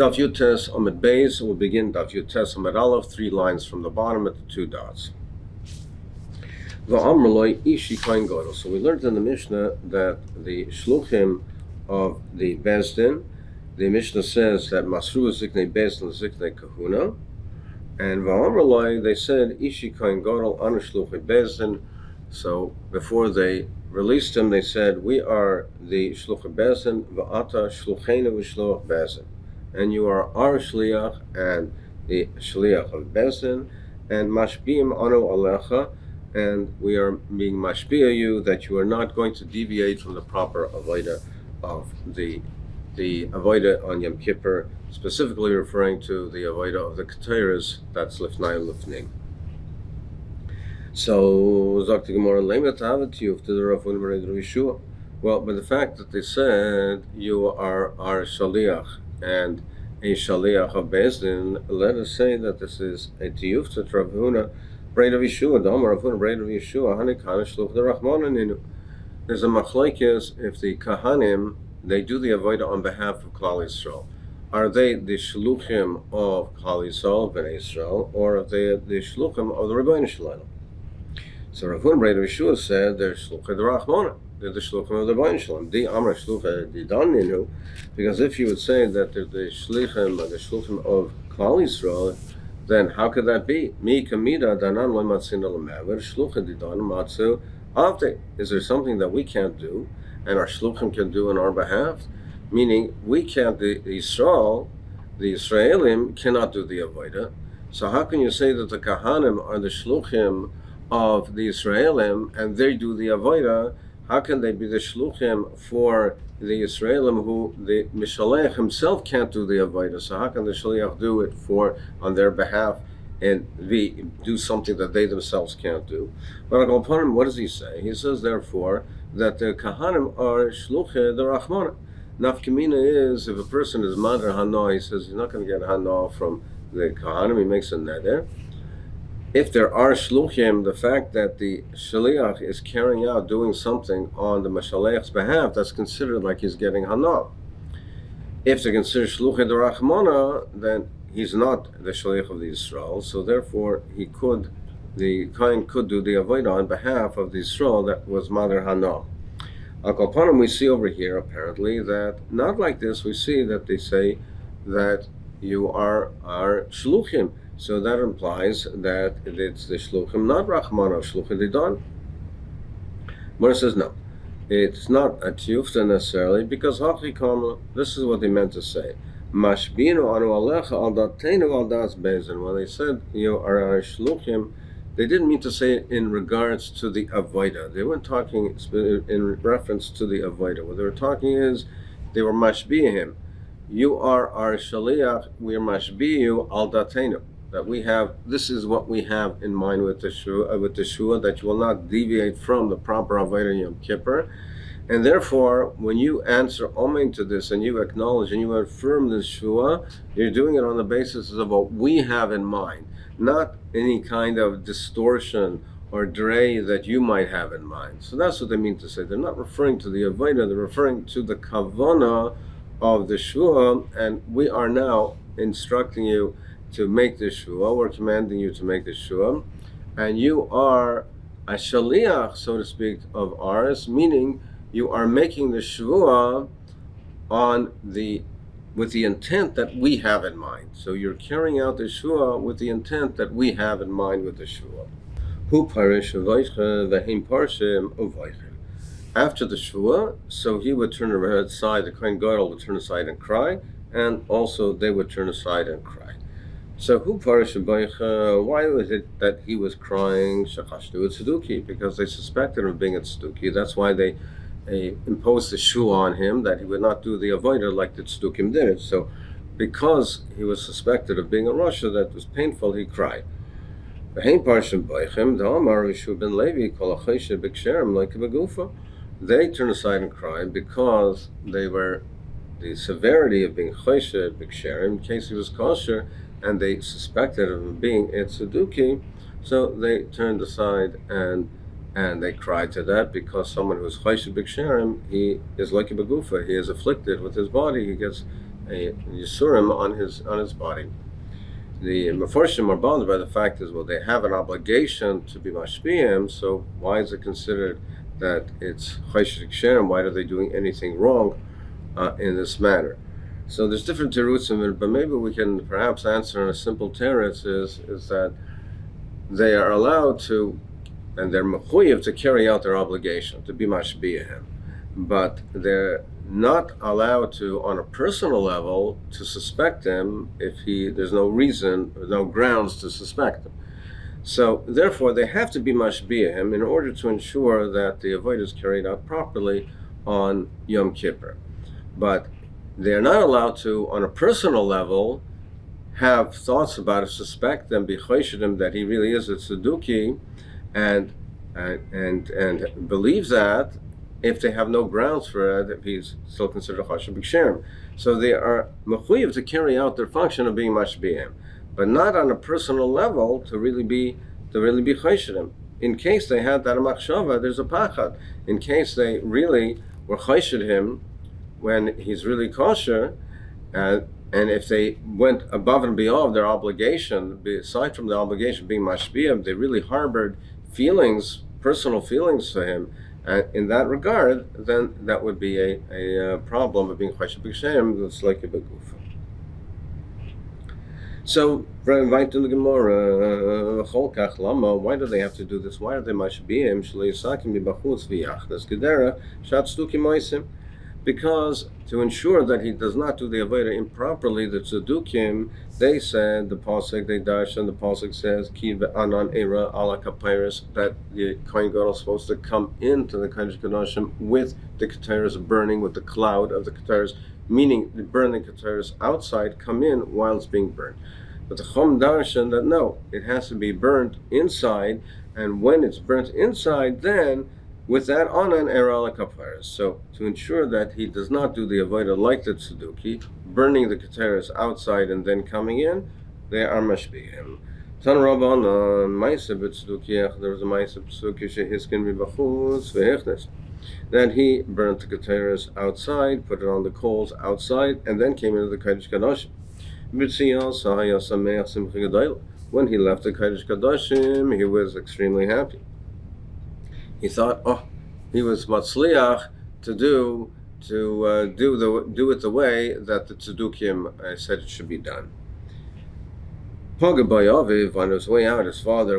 Daf Yutes Amud Beis. We'll begin Daf Yutes Amud Aleph, 3 lines from the bottom at the 2 dots. V'amrloi ishi kain gadol. So we learned in the Mishnah that the shluchim of the Bezdin, the Mishnah says that Masru ziknei Bezdin ziknei kahuna, and v'amrloi they said ishi kain gadol anu shluchei Bezdin. So before they released him, they said, we are the shluchei Bezdin v'ata shlucheinu v'shluch Bezdin, and you are our shliach and the shliach of Bezdin, and mashbiim anu alecha, and we are being mashbiah you that you are not going to deviate from the proper avodah of the avodah on Yom Kippur, specifically referring to the avodah of the Keteiros, that's lifnai lifnim. So Zakti Gemara Lemet Havet to the Rav Yeshua. Well, but the fact that they said you are our shaliach and a shaliach of Bezdin, let us say that this is a tiyufta to Rav Huna Braid of Yeshua, the Rav Huna Braid of Yeshua, Hanikana Shluch the Rachmananinu. There's a machlekes if the kahanim they do the avodah on behalf of Klal Yisrael. Are they the shluchim of Klal Yisrael, Bnei Yisrael, or are they the shluchim of the Rebbeinu Shalom? So Rav Huna Braid of Yeshua said they're shluchim the Rachmanah. They're the shluchim of the Rebbeinu Shalom. Di Amar Shluchim di Daninu, because if you would say that they're the shlichim or the shluchim of Klal Yisrael, then how could that be? Mi kamida danan lo matzina l'mever shluchim di dan matzu avde. Is there something that we can't do, and our shluchim can do on our behalf? Meaning we can't. The Yisrael, the Israelim cannot do the avodah. So how can you say that the kahanim are the shluchim of the Israelim and they do the avodah? How can they be the shluchim for the Israelim who the Mishalech himself can't do the avodah? So how can the shaliach do it on their behalf and do something that they themselves can't do? But upon him, what does he say? He says, therefore, that the kahanim are shluchim the Rachmana. Nafkamina is if a person is madar hana, he says he's not going to get hana from the kahanim. He makes a neder. If there are shluchim, the fact that the shaliach is carrying out, doing something on the mashalech's behalf, that's considered like he's getting hana. If they're considered shluchim the Rachmana, then he's not the shaliach of the Yisrael, so therefore the kohen could do the avodah on behalf of the Yisrael that was Madar Hana. Al we see over here apparently that not like this. We see that they say that you are our shluchim. So that implies that it's the shluchim, not Rachmana, shluchim didan. Mora says no, it's not a tiyufta necessarily, because this is what they meant to say. Mashbinu anu alecha al datenu al das bezin. When they said you are our shluchim, they didn't mean to say it in regards to the avodah. They weren't talking in reference to the avodah. What they were talking is they were mashbihim. You are our shaliach. We are mashbihu al datenu. That we have, this is what we have in mind with the shua, that you will not deviate from the proper avodah Yom Kippur, and therefore, when you answer amen to this and you acknowledge and you affirm this shua, you're doing it on the basis of what we have in mind, not any kind of distortion or drei that you might have in mind. So that's what they mean to say. They're not referring to the avodah; they're referring to the kavana of the shua, and we are now instructing you to make the shua. We're commanding you to make the shua, and you are a shaliach, so to speak, of ours, meaning you are making the shua with the intent that we have in mind. So you're carrying out the shua with the intent that we have in mind with the shua. Hu parish v'heim parshim uvaychem. After the shua, so he would turn aside, the kohen gadol would turn aside and cry, and also they would turn aside and cry. So who why was it that he was crying shachashtu at tzeduki? Because they suspected him of being at tzeduki. That's why they imposed the shua on him that he would not do the avodah like the tzedukim did. So because he was suspected of being a rasha that was painful, he cried. They turned aside and cried because they were the severity of being choshed b'ksherim in case he was kosher, and they suspected him of being a tzeduki, so they turned aside and they cried to that, because someone who is choshed b'ksherim, he is like a begufa, he is afflicted with his body, he gets a Yisurim on his body. The Meforshim are bound by the fact is, well, they have an obligation to be mashpiyim, so why is it considered that it's chayshik sherem? Why are they doing anything wrong in this matter? So there's different terutzim, but maybe we can perhaps answer in a simple teretz is that they are allowed to, and they're mechuyev to carry out their obligation, to be mashpiyim, but they're not allowed to, on a personal level, to suspect him if there's no reason, no grounds to suspect him. So therefore, they have to be mashbiah him in order to ensure that the avodah is carried out properly on Yom Kippur. But they're not allowed to, on a personal level, have thoughts about it, suspect them, be choishedim that he really is a tzeduki, and believe that, if they have no grounds for it, if he's still considered a chashuv b'ksherim. So they are mechuyev to carry out their function of being mashbiyim, but not on a personal level to really be chayshedim. In case they had that machshava, there's a pachad. In case they really were chayshed him when he's really kosher, and if they went above and beyond their obligation, aside from the obligation of being mashbiyim, they really harbored feelings, personal feelings for him. In that regard, then that would be a problem of being chayshik b'shem. It's like a begufa. So, right in the Gemara, why do they have to do this? Why are they mashbiyim shleisakim b'bachutz v'yachnas gedera shatstuki moisim? Because to ensure that he does not do the avodah improperly, the tzedukim, they said, the pasuk, they dash, and the pasuk says, ki ve'anan era ala kapairis, that the kohen gadol is supposed to come into the kodesh kodashim with the keteris burning, with the cloud of the keteris, meaning the burning keteris outside come in while it's being burned. But the chom darshan that no, it has to be burnt inside, and when it's burnt inside, then with that on an era ala kaparis. So to ensure that he does not do the avodah like the tzeduki, burning the keteris outside and then coming in, they are mashbihim. Tan Rabban Ma'aseh b'tzeduki, there was a Ma'aseh b'tzeduki shehiskin b'bachutz v'hechnes, that he burnt the keteris outside, put it on the coals outside, and then came into the kodesh kadashim. When he left the kodesh kadashim, he was extremely happy. He thought, he was matzliach to do it the way that the tzedukim said it should be done. Pagabayaviv, on his way out,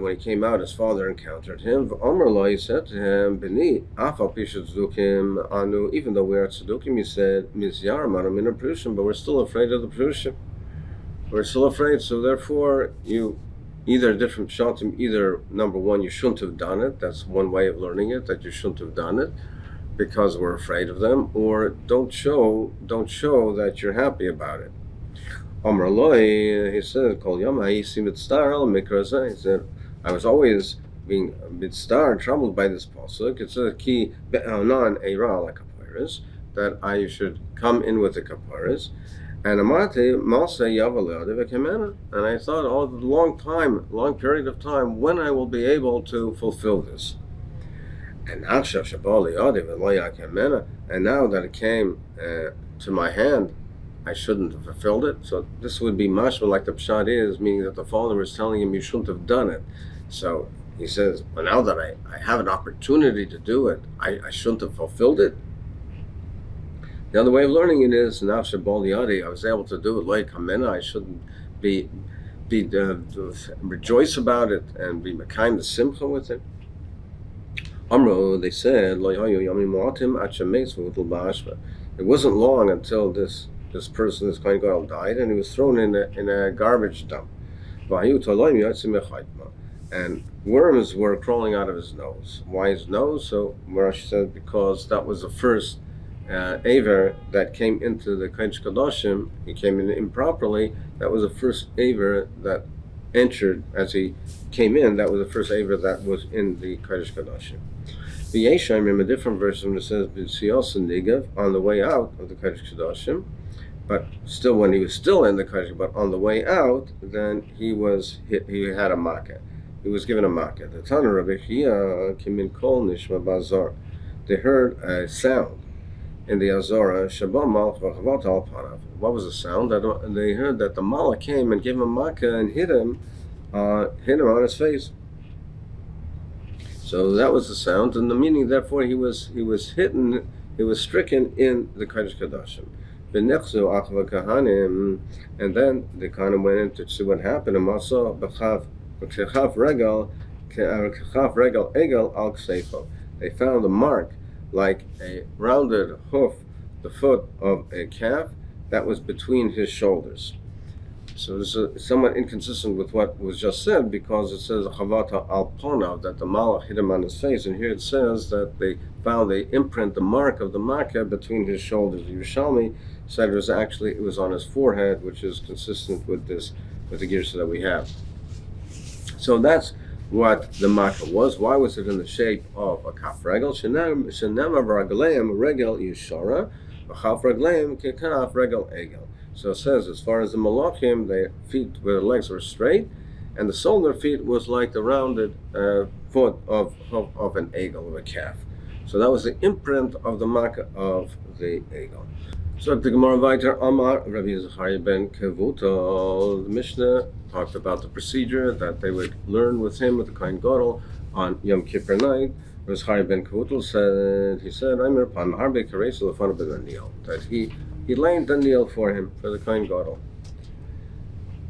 when he came out, his father encountered him. He said to him, Beni, afal pisha tzedukim anu, even though we are tzedukim, he said, Mizyaram anu min prushim, but we're still afraid of the prushim. We're still afraid, so therefore either different shatim, either number one, you shouldn't have done it. That's one way of learning it, that you shouldn't have done it because we're afraid of them, or don't show that you're happy about it. Amar Loi, he said, Kol Yom Ha'isi Mitzstar al Mikra. He said, I was always being mitzstar, troubled by this pasuk. It says, Ki be'anan eira la kaparis, that I should come in with the kaparis. And Amate Masa Yavaleh, and I thought long period of time, when I will be able to fulfill this. And now that it came to my hand, I shouldn't have fulfilled it. So this would be mashma, like the pshat is, meaning that the father was telling him you shouldn't have done it. So he says, well, now that I have an opportunity to do it, I shouldn't have fulfilled it. The other way of learning it is, I was able to do it like Hamena. I shouldn't be rejoice about it and be kind of simcha with it. Amro, they said, it wasn't long until this person, this kohen gadol, died, and he was thrown in a garbage dump. And worms were crawling out of his nose. Why his nose? So Marash said, because that was the first aver that came into the Kodesh Kadoshim. He came in improperly. That was the first aver that entered as he came in. That was the first aver that was in the Kodesh Kadoshim. The Yeshayim, in a different version, it says on the way out of the Kodesh Kadoshim, but still, when he was still in the Kodesh, but on the way out, then he had a makkah. He was given a makkah. The Tana Rabbi Chia came in Kol Nishma Bazar. They heard a sound in the Azora, Shabbat Malach v'chavat al panav. What was the sound? They heard that the Malach came and gave him a makkah and hit him on his face. So that was the sound, and the meaning. Therefore, he was hidden. He was stricken in the Kodesh Kodashim. V'nechzu achva kahanim, and then the Kohanim went in to see what happened. And also b'chav regal egel al kseifo. They found a mark like a rounded hoof, the foot of a calf, that was between his shoulders. So this is somewhat inconsistent with what was just said, because it says chavata al ponav, that the malach hit him on his face, and here it says that they found the imprint, the mark of the makkah between his shoulders. The Yerushalmi said it was on his forehead, which is consistent with the Dirshu that we have. So that's what the makkah was. Why was it in the shape of a kaf regel? Shenema v'ragleim regel yishara, v'chaf ragleim kekaf regel egel. So it says, as far as the malachim, their their legs were straight, and the sole of their feet was like the rounded foot of an egel, of a calf. So that was the imprint of the makkah of the egel. So the Gemara weiter, Amar Rabbi Zechariah ben Kevuto, the Mishnah talked about the procedure that they would learn with him, with the Kohen Gadol, on Yom Kippur night. Rabbi Zechariah ben Kevuto said, Aimer pan harbe karesu lefanav b'Daniel, that he laid Daniel for him, for the Kohen Gadol.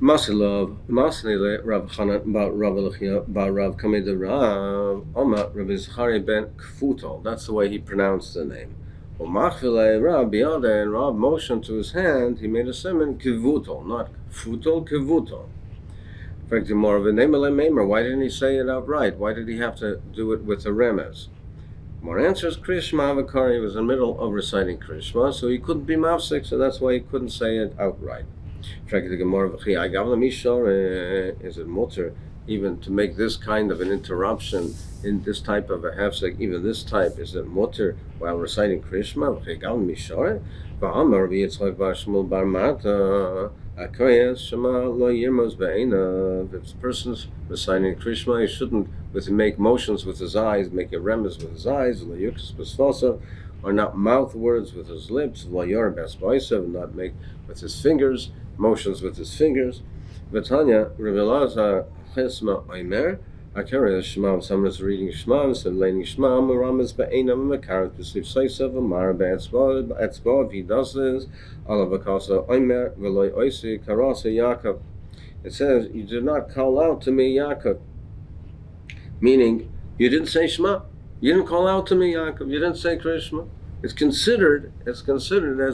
Masnile Rav Chanan ba Rav Elachia ba Rav Kamei de Rav Amar Rabbi Zechariah ben Kevuto. That's the way he pronounced the name. Umachvile Rav Biada, and Rav motioned to his hand. He made a simon Kevuto, not Futo, Kevuto. In fact, the more of a name Meimer. Why didn't he say it outright? Why did he have to do it with a remez? More answers, Krishma Avakari. He was in the middle of reciting Krishma, so he couldn't be mafsik, so that's why he couldn't say it outright. In fact, the Gemara is it mutter even to make this kind of an interruption in this type of a hafsek, even this type, is it mutter while reciting Krishma? If a person's reciting Krishma, he shouldn't make motions with his eyes, make a remez with his eyes, or not mouth words with his lips, and not make with his fingers, motions with his fingers. V'tanya, Rabbi Elazar Chesma Omer, Akara Shema, someone is reading Shema, said learning Shema, Maramas Ba'enam Makarat B'Sif Saisav, Amar Ba'etzba, if he does this, Alavakasa Omer, Veloy Oisi, Karasa Yaakov. It says, you did not call out to me, Yaakov. Meaning, you didn't say Shema. You didn't call out to me, Yaakov. You didn't say Krishma. It's considered as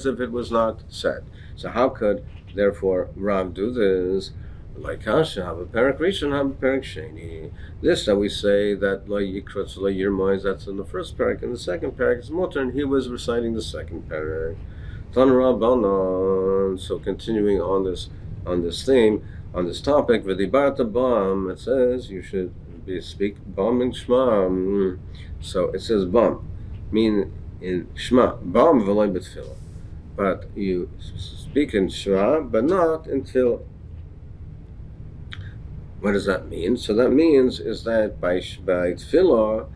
if it was not said. So how could, therefore, Rav do this? Like Kasha, have a parak rishon, have a parak sheni. This that we say that lo yikrutz lo yirmois, that's in the first parak, and the second parak is mutter, and he was reciting the second parak. Tan Rabbanon. So continuing on this theme, on this topic, v'dibarta bam. It says you should speak bam in shema. So it says bam, mean in shema bam v'loy b'tfilah, but you speak in shema, but not in tefillah. What does that mean? So that means is that by tefillah,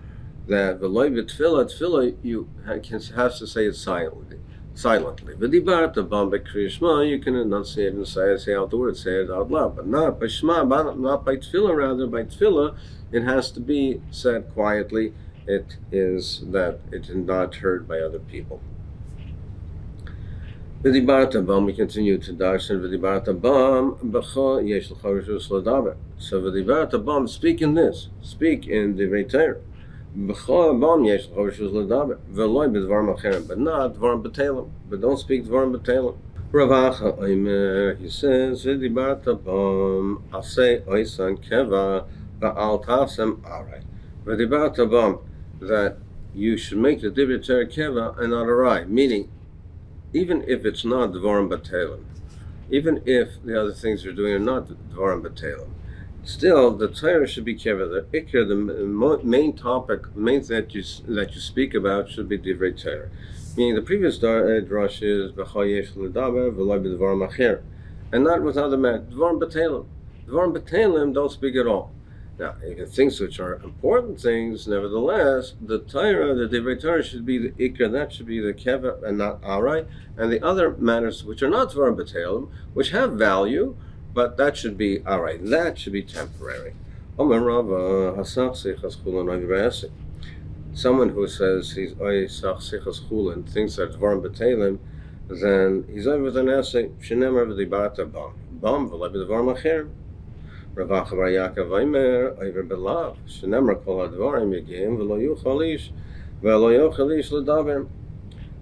that v'loy b'tfilah, you have to say it silently. V'dibarta bam b'kriyishma, you can enunciate and say out the word, say it out loud, but not by shema, not by tefillah. Rather, by tefillah, it has to be said quietly. It is that it is not heard by other people. V'dibarta bam, we continue to darshan. V'dibarta bam b'cha yesh l'cha rishus l'daber. So v'dibarta bam, speak in this, speak in divrei Torah. B'cha bam yesh l'cha rishus l'daber. V'loy b'dvarim acherim, but not dvarim b'telim. But don't speak dvarim b'telim. Ravacha Omer, he says, v'dibarta bam asay oisan keva v'al tasem aray. V'dibarta bam, that you should make the divrei Torah keva and not aray, meaning even if it's not dvarim b'telim, even if the other things you're doing are not dvarim b'telim, still the Torah should be keva. The ikar, the main topic, main thing that you speak about should be divrei Torah. Meaning the previous drush is b'cha yesh l'daber v'loy b'dvarim acher, and not with other men. Dvarim b'telim. Dvarim b'telim don't speak at all. Now, even things which are important things, nevertheless, the Torah, the Divrei Torah should be the Ikra, that should be the Keva and not Arai, and the other matters which are not Dvarim B'Telim, which have value, but that should be Arai, that should be temporary. Someone who says he's Oisach Sichas Chulin, thinks that Dvarim B'Telim, then he's over the Nase, Shenemar V'Dibata Bam, V'Leb Dvarim Acher. Rav Acha bar Yaakov Omer, Oiver Belav, Shenemar Kol HaDvarim Yegim, V'lo Yuchal Ish L'Daber.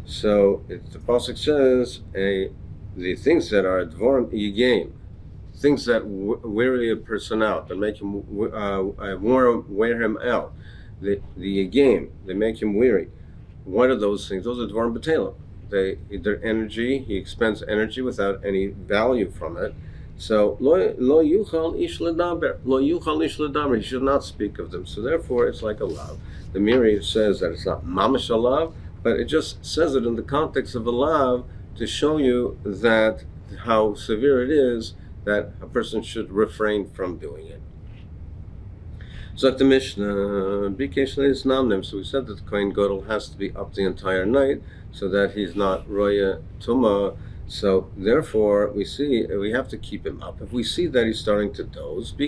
So the pasuk says, the things that are Dvarim Yegim, things that weary a person out, that make him wear him out, the Yegim, they make him weary. What are those things? Those are Dvarim B'Telim. Their energy, he expends energy without any value from it. So lo yuchal ish ledaber, lo yuchal ish ledaber. He should not speak of them. So therefore, it's like a lav. The Miri says that it's not mamash a lav, but it just says it in the context of a lav to show you that how severe it is that a person should refrain from doing it. So the Mishnah, so we said that the Kohen Gadol has to be up the entire night so that he's not roya tuma. So therefore, we have to keep him up. If we see that he's starting to doze, the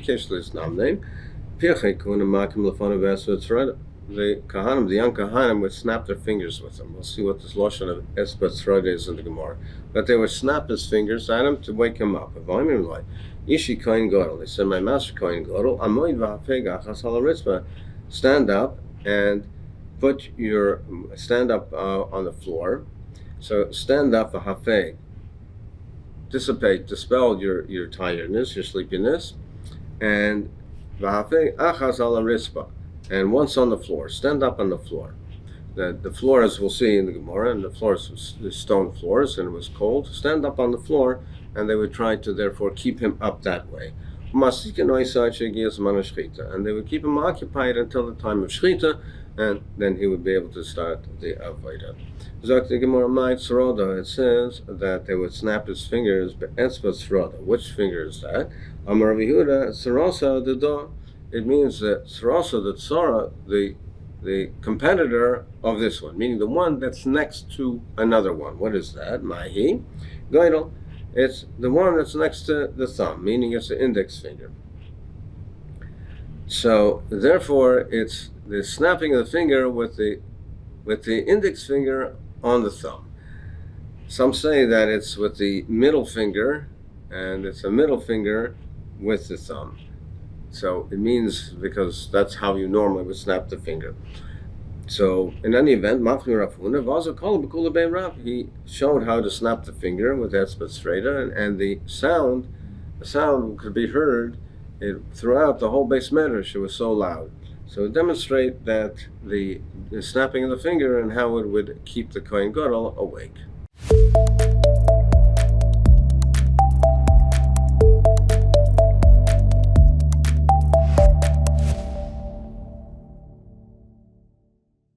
Kahanim, the young Kahanim, would snap their fingers with him. We'll see what this lotion of Esbat is in the Gemara. But they would snap his fingers at him to wake him up. Ishi Kohen Gadol. They said, my master Kohen Gadol, stand up and stand up on the floor. So stand up, v'hafeg, dispel your tiredness, your sleepiness, and v'hafeg achas ala rispa, and once on the floor, stand up on the floor. The floor, as we'll see in the Gemara, and the floors the stone floors, and it was cold. Stand up on the floor, and they would try to therefore keep him up that way. And they would keep him occupied until the time of shchita, and then he would be able to start the avodah. It says that they would snap his fingers, which finger is that? It means that Sarasa, the Tsara, the competitor of this one, meaning the one that's next to another one. What is that? Mahi Gaidal. It's the one that's next to the thumb, meaning it's the index finger. So therefore, it's the snapping of the finger with the index finger on the thumb. Some say that it's with the middle finger, and it's a middle finger with the thumb. So it means, because that's how you normally would snap the finger. So in any event, he showed how to snap the finger with Etzbat Streda, and the sound could be heard throughout the whole base medrash. It was so loud. So it demonstrates that the snapping of the finger and how it would keep the Kohen Gadol awake.